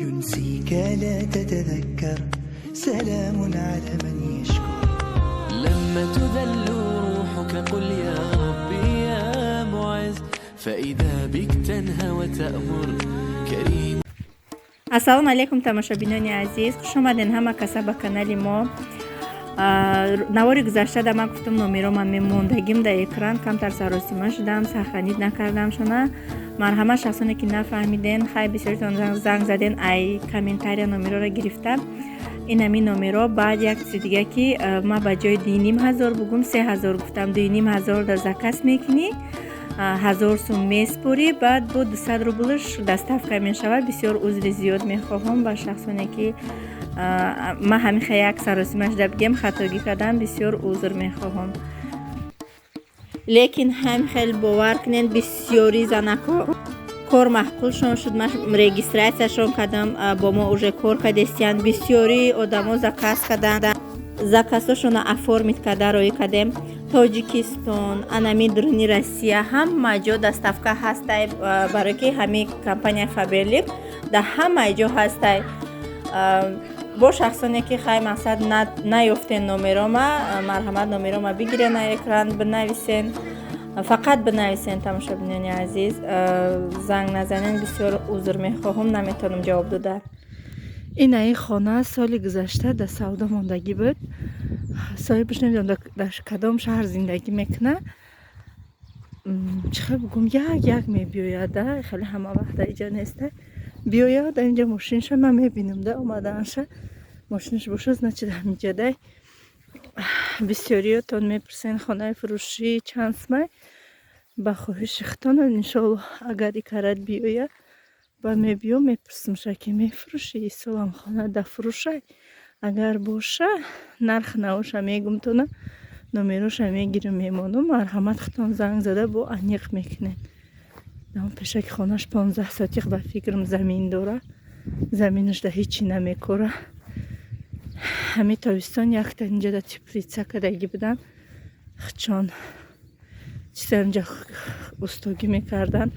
ينسيك لا تتذكر سلام على من يشكر لما تذل روحك قل يا ربي يا معز فإذا بك تنهى وتأمر كريم. ассалому алейкум тамошобинони азиз, хуш омаден ҳама каса ба канали мо. навори гузаштада ман гуфтам номерома мемондагим дар экран камтар саросима шудам, саханид накардам шуна. марҳамат шахсоне ки нафаҳмиден, хай бисёритон занг заден ай комментария номероро гирифта. ин ҳамин номеро баъд як чизи дига ки ман ба ҷои 2500 бугум 3000 гуфтам. 2500 дар заказ мекунӣ, 1000 сум меспурӣ, баъд бо 200 рублш доставка мешавад. бисёр узри зиёд мехоҳам ба шахсоне ки ман ҳамиха як саросимаш да бигем хатогӣ кардам, бисёр узр мехоҳам. лекин ҳам хел бовар кунед, бисёри занако кор маҳқулшон шуд. ман регистратсияшон кардам, бо мо уже кор кардестиян. бисёри одамо заказ карданд, заказошона оформид карда роӣ кардем. тоҷикистон, анами дурни россия ҳама ҷо доставка ҳастай, барое ки ҳамин компания фаберлик дар ҳама ҷо ҳастай. бо шахсоне ки хай мақсад наёфтен номерома, марҳамат номерома бигирен на экран, бинависен, фақат бинависен. тамошобинони азиз, занг назанен, бисёр узр мехоҳам, наметавонам ҷавоб дода. ин аи хона соли гузашта дар савдо мондагӣ буд. соҳибаш намедонам дар кадом шаҳр зиндагӣ мекуна. чихел бугум як мебиёяд, хеле ҳама вақт дар иҷа неста. биёяд инҷа мошинша ман мебинам да омадаанша мошинаш бошад, значит ҳамиҷадай. бисёриётон мепурсен хонаи фурӯшӣ чанд смай. ба хоҳиши хитонан иншоаллоҳ агар икарат биёя ба мебиём мепурсимша ки мефурӯшӣ исолам хона да фурӯшай. агар боша нарх наоша мегумтона номероша мегирам мемонам. марҳамат хитон занг зада бо аниқ мекунен. дам пеша ки хонаш 15 сотиқ ба фикрам замин дора, заминаш да ҳичи намекора. ҳамин тобистон якта инҷа да теплица кадагӣ будам, хичон чиса инҷа устогӣ мекардан.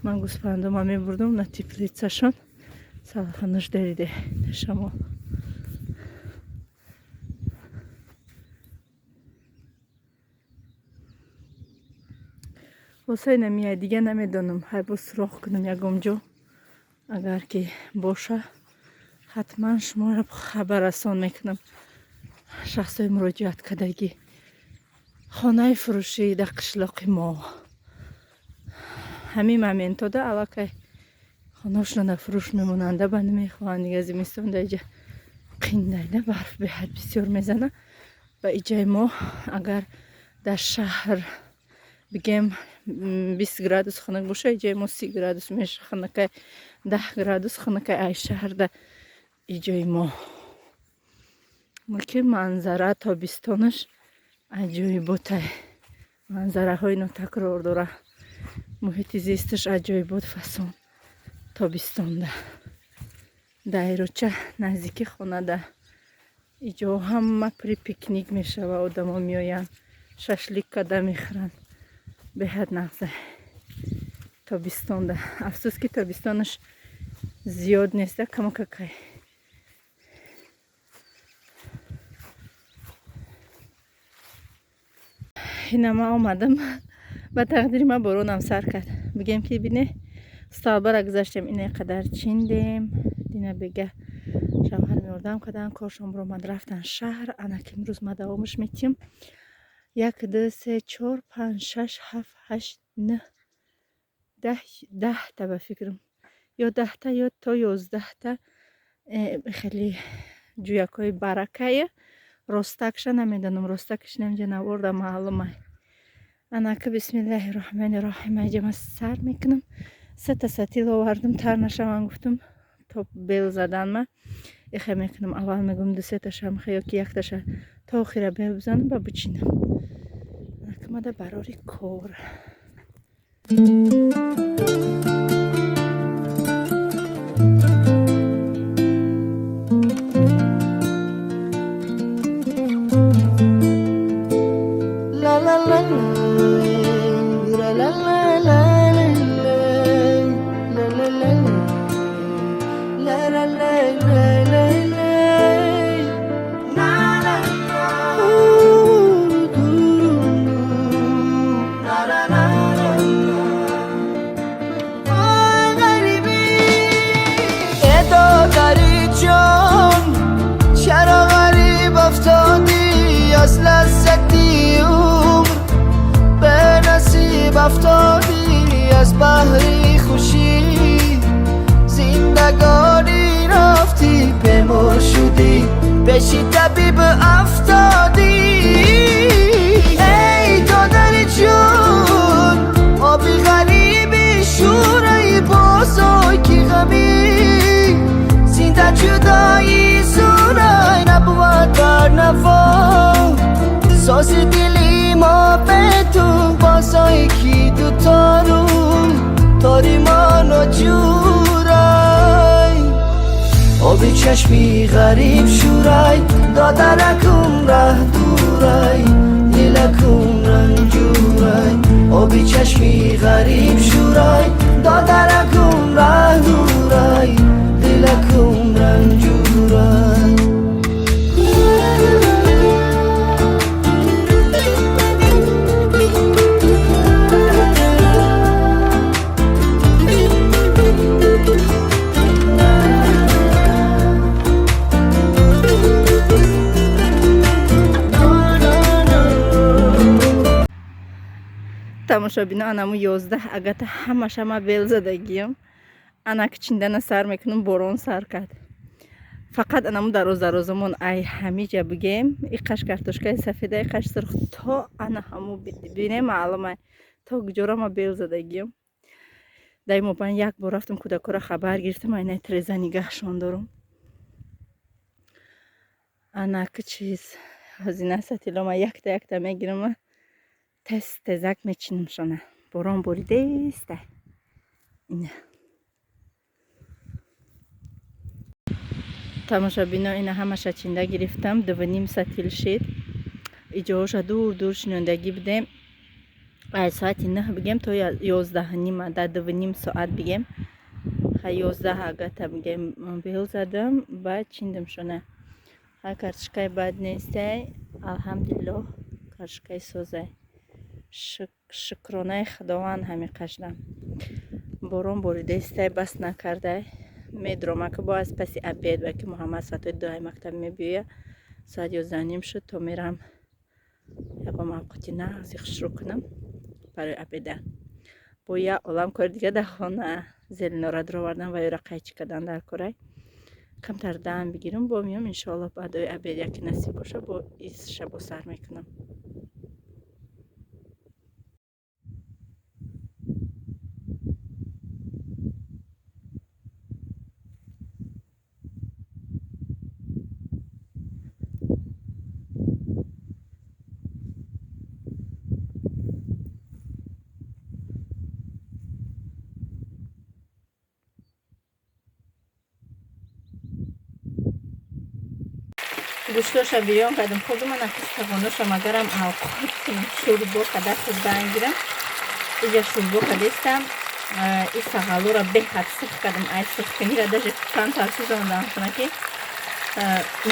ман гӯспандома мебурдам на теплицашон. салафа нуждариде шамо. босай намияй дига намедонам, ҳай бо суроғ кунам ягон ҷо. агар ки боша ҳатман шуморо хабар расон мекунам. шахсои муроҷиат кардагӣ хонаи фурӯшӣ дар қишлоқи мо ҳамин моментода аллакай хонашона дар фурӯш мемонанда ба намехоҳанд. дига зимистон дар иҷа қиндайда барф беҳад бисёр мезана. ба иҷаи мо агар дар шаҳр бигем 20 градус хунак боша, иҷаи мо 30 градус меша, хунакай 10 градус хунакай ай шаҳр да иҷаи мо. ки манзара тобистонаш аҷоиботай, манзараҳои нотакрор дора, муҳити зисташ аҷоибот фасон. тобистонда дайроча наздики хона да иҷо ҳама при пикник мешава, одамо меоянд шашлик карда мехӯранд. беҳад нағза тобистонда. афсус ки тобистонаш зиёд неста, камакакай. ина ман омадам, ба тақдири ман боронам сар кард. бигем ки бине сталбара гузаштем, ина қадар чиндем. дина бега шавҳарам ёрдам кардам, коршон буромад, рафтан шаҳр. ана ки имрӯз ма давомаш метиҳам. 1 2 3 4 5 6 7 8 9 10 та ба фикрам, ё 10 та ё то 11 та хеле ҷӯякҳои баракая. ростакша намедонам, ростакаш намҷа наворда маълумай. анака бисмиллаҳи роҳмани роҳим аҷама сар мекунам. 3 та сатил овардам, тар нашаван гуфтам то бел задан ма иха мекунам. аввал мегум 2-3 таша меха ё ки 1 таша то охира бел бизанам ба бичинам. акмада барори кор. چرا غریب افتادی از لذتی عمر به نصیب افتادی از بحری خوشی زندگانی رفتی به ما شدی بشی طبیب افتادی ای دادر جون آبی غریبی شورای بازای کی غمی زنده جدایی سورای نبود بر نوا ساز دلی ما به تو بازای کی دوتا رو تاری ما نجورای آبی چشمی غریب شورای دادرکم ره دورای دلکم رنجورای آبی چشمی غریب شورای دادرکم ره دورای دلکم رنجورای тамошобина анаму 11 агата ҳамаша ма бел задагиям ана кичиндана сар мекунам борон сар кард фақат анаму дарозамон ай ҳамиҷа бигем иқаш картошкаи сафеда иқаш сурх то ана ҳаму бине маълумай то куҷора ма бел задагиям даймобан як бор рафтам кӯдакора хабар гирифтам айнай треза нигаҳшон дорам ана ки чиз ҳазина сатилома якта мегирам тезак мечинамшона борон боридеста ина тамошобино ина ҳамаша чинда гирифтам 2.5 сатил шид иҷоҳоша дур шинондагӣ бидем ай соати 9 бигем то 11:30 да 2.5 соат бигем ха 11 агата бигем бел задам баъд чиндамшона ха картошкаи бад нестай алҳамдулиллоҳ картошкаи созай шукронаи худованд ҳами қашдам борон боридестай бас накардай медурам ки боаз паси обед ва ки муҳаммад соати 2 мактаб мебиёя соат 11:30 шуд то мерам ягон мавқити нағзи хушрӯ кунам барои обеда бо як олам кори дига дар хона зеленора дуровардан ва ёра қайчӣ кардан дар корай камтар даам бигирам бо миём иншоаллоҳ баъдои обед яке насиб боша бо из шабо сар мекунам гӯштоша бирён кардам худам накис тавоношам агарам авқот шӯрбо када хӯрдан гирам иҷа шӯрбо кадестам и сағалора беҳад сих кардам ай сихканира даже кан тарсизондан хунаки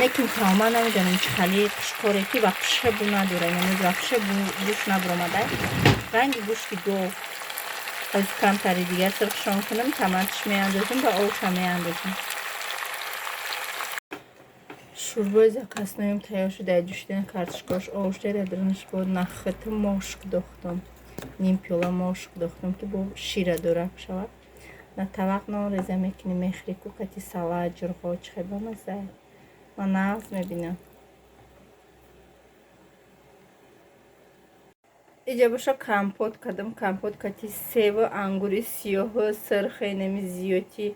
некин таома намедонам чӣ хали қушқоре ки ва қушебу надора яъне ва қушебу гӯш набуромадай ранги гӯшти гов аз камтари дигар сирхшон кунам таматиш меандозам ва оша меандозам шӯрбои закасноим тайёр шуда ҷӯшидани картошкаш овштаи дранаш бо наххата мошк дохтам ним пиёла мошк дохтам ки бо шира дора шавад на тавақ нон реза мекунем мехрику қати салат ҷурғо чӣ бамаза ва нағз мебинам иҷа боша компот кардам компот кати севу ангури сиёҳу сирхи нами зиёти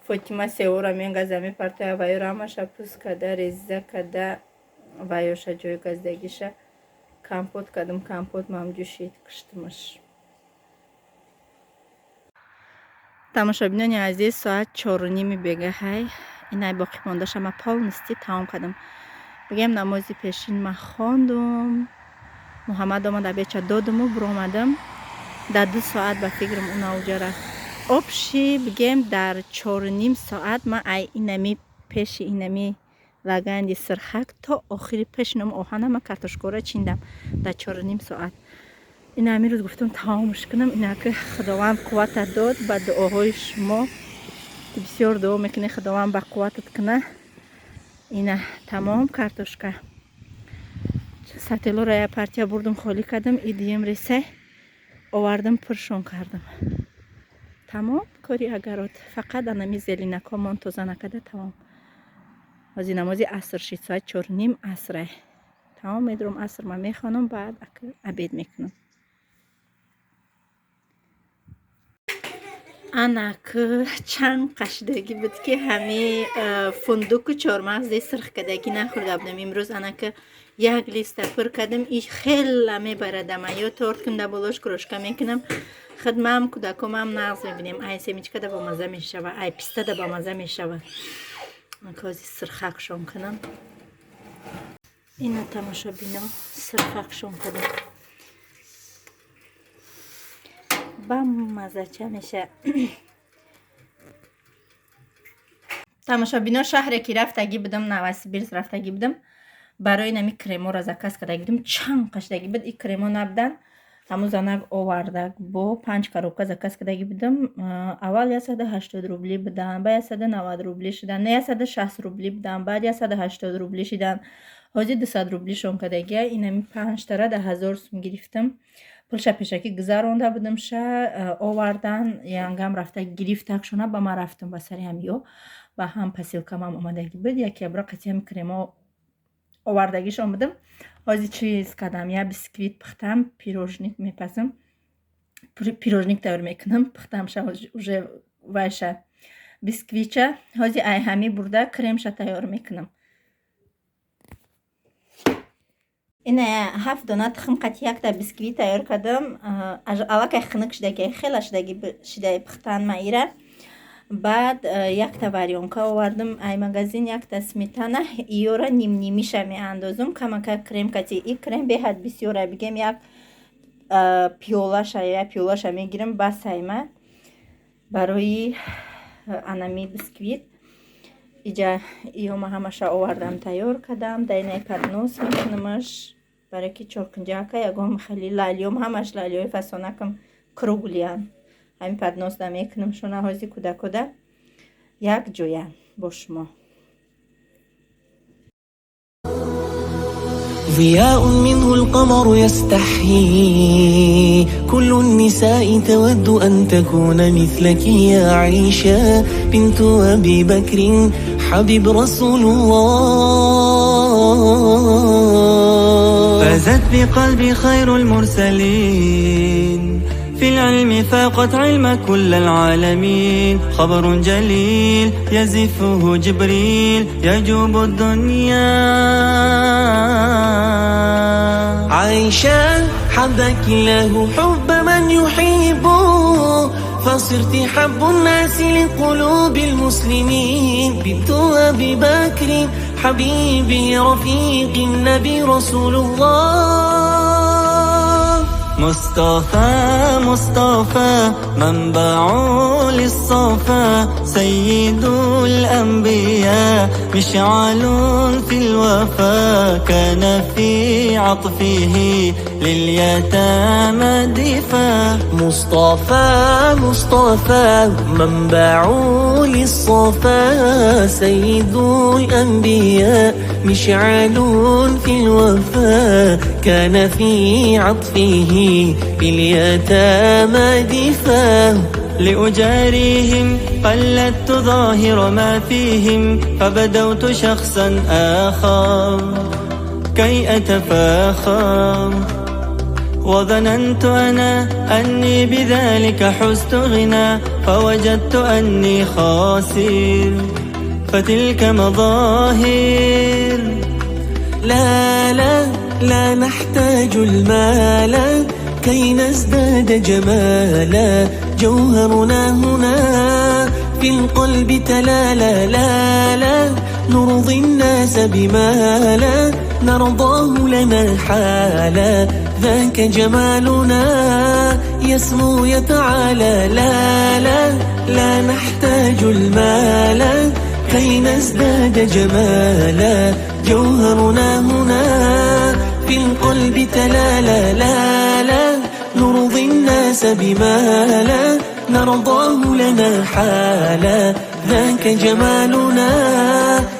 фотима севора менгаза мепартоя ваёра ҳамаша пӯст када реза када ваёша ҷои газдагиша компот кардам компот мам ҷӯшид киштимаш тамошобинони азиз соат 4:30 бега ҳай инай боқӣ мондашама полнисти таом кардам бигем намози пешин ма хондум муҳаммад омад абеча додуму буромадам дар 2 соат ба фикрам уна уҷа рафт обши бигем дар 4:30 соат ма ай инами пеши инами лаганди сирхак то охири пешинам оҳанама картошкора чиндам дар 4.5 соат. ина амирӯз гуфтам тамомш кунам. ина ки худованд қуввата дод ба дуоҳои шумо ки бисёр дуо мекунӣ худованд ба қувватат куна. ина тамом картошка сателора я партия бурдум холӣ кардам. идием ресай овардам пуршон кардам. тамом кори агарот фақат анами зелинако мон тоза накарда тамом. ҳозир намози аср шид соат 4.5 асре. тамом медурам аср ма мехонам баъд абед мекунам. ана ки чанд қашидагӣ буд ки ҳами фундуку чормағзи сирх кадаги нахӯрда будам. имрӯз ана ки як листа пур кардам. иш хела мебарадам. ё торт кунда болош крошка мекунам. хидмам кӯдакомам нағз мебинем. ай семечка да бомаза мешава, ай писта да бомаза мешава. ҳозир сирхакшон кунам. ина тамошобино сирхакшон кардам. бамазача меша. тамошобино шаҳре ки рафтагӣ будам, новосибирск рафтагӣ будам. барои нами кремора заказ кардагӣ будам. чанд қашидагӣ буд. и кремо набудан ҳамӯзанак овардак бо 5 коробка заказ кардагӣ будам. аввал 180 рубли будан, ба 190 рубли шудан, 160 рубли будан, баъд 180 рубли шудан. ҳозир 200 рубли шон кардагия. инами 5 тара да 1000 сум гирифтам. пулша пешакӣ гузаронда будам. ша овардан янгам рафта гирифтак шона ба ман рафтам ба сари ҳамиё ва ҳам посилкамам омадагӣ буд. яке абра қатъиями кремо овардагишон будам. ҳозир чиз кардам. я бисквит пухтам, пирожник мепазам. пирожник тайёр мекунам. пухтамша уже вайша бисквитча. ҳозир ай ҳами бурда кремша тайёр мекунам. ина 7 дона тухм қати якта бисквит тайёр кардам. аллакай хунук шидагӣ хела шидаи пухтан маира. баъд якта варёнка овардам. ай магазин якта сметана иёра нимнимиша меандозам. камака крем кати. и крем беҳад бисёра бигем як пиёлаша мегирам ба сайма барои анами бисквит. иҷа иёма ҳамаша овардам тайёр кардам. дайнаи паднос мекунамаш барои ки чоркунҷака ягон хеле лалиём ҳамаш лалиёи фасонакам круглиян. ҳамин падносда мекунам шона. ҳозир кӯдакода як ҷоя бо шумо. ضياء منه القمر يستحيي كل النساء تود أن تكون مثلك يا عائشة بنت أبي بكر حبيب رسول الله. فازت بقلبي خير المرسلين في العلم فاقت علم كل العالمين. خبر جليل يزفه جبريل يجوب الدنيا. عائشة حبك الله حب من يحبه فصرت حب الناس لقلوب المسلمين. بنت أبي بكر حبيبي رفيق النبي رسول الله. مصطفى مصطفى منبع للصفا سيد الأنبياء مشعل في الوفا. كان في عطفه لليتامى دفا. مصطفى مصطفى منبع للصفا سيد الأنبياء مشعل في الوفا. كان في عطفه باليتامى دفا. لأجاريهم قلدت ظاهر ما فيهم فبدوت شخصا آخر كي أتفاخر. وظننت أنا أني بذلك حزت غنى فوجدت أني خاسر فتلك مظاهر. لا لا لا نحتاج المال كي نزداد جمالا. جوهرنا هنا في القلب تلالا. لا لا نرضي الناس بما لا نرضاه لنا حالا. ذاك جمالنا يسمو يتعالى. لا لا لا نحتاج المال كي نزداد جمالا جوهرنا هنا في القلب تلالا لا لا نرضي الناس بما لا نرضاه لنا حالا ذاك جمالنا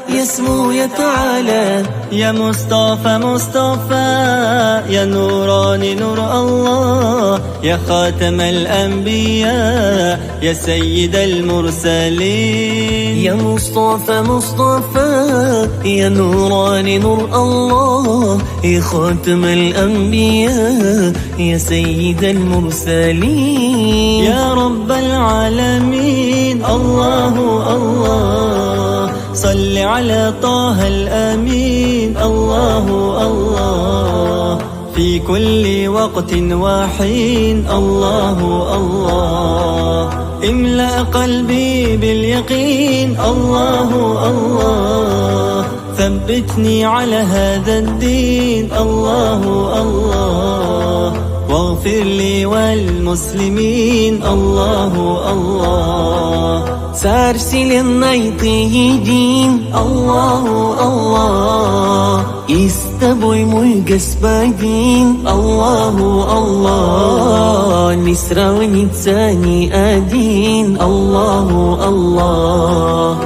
يسمو يتعالى يا مصطفى مصطفى يا نوراني نور الله يا خاتم الأنبياء يا سيد المرسلين يا مصطفى مصطفى يا نوراني نور الله يا خاتم الأنبياء يا سيد المرسلين يا رب العالمين الله الله صل على طه الأمين الله الله في كل وقت وحين الله الله املأ قلبي باليقين الله الله ثبتني على هذا الدين الله الله واغفر لي والمسلمين الله الله سارسل النيطيجين الله الله استبوي ملقس باجين الله الله نسرا ونتساني آدين الله الله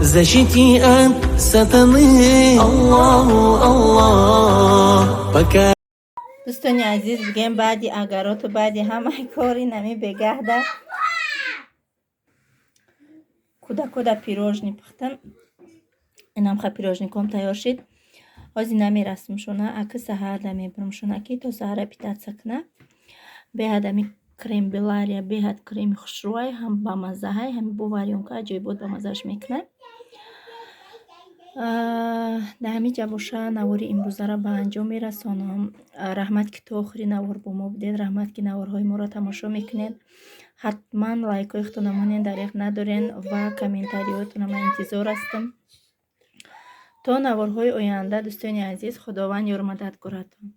زشتي أب ستني الله الله بكا دوستانی عزیز بگیم بعدی اگرات و بعدی همه کاری نمی بگهده کدا پیروژنی پختم اینم خب پیروژنی کم تیار شد از این نمی رسم شونه اکه سهر دمی برم شونه که تا سهر پیتت سکنه به هدمی کریم بلاریا به هد کریم خوشروی هم با مزه های هم بواریم که جای بود با مزهش میکنه در همین جا باشه نواری امروزه را به انجام میرسانم. رحمت که تا آخری نوار با ما بودید، رحمت که نوارهای ما را تماشا میکنید، حتما لایک های اختنامانین دریغ ندارین و کامنتاریاتون من انتظار هستم. تا نوارهای آینده دوستان عزیز خداوند یار مدد کردتون.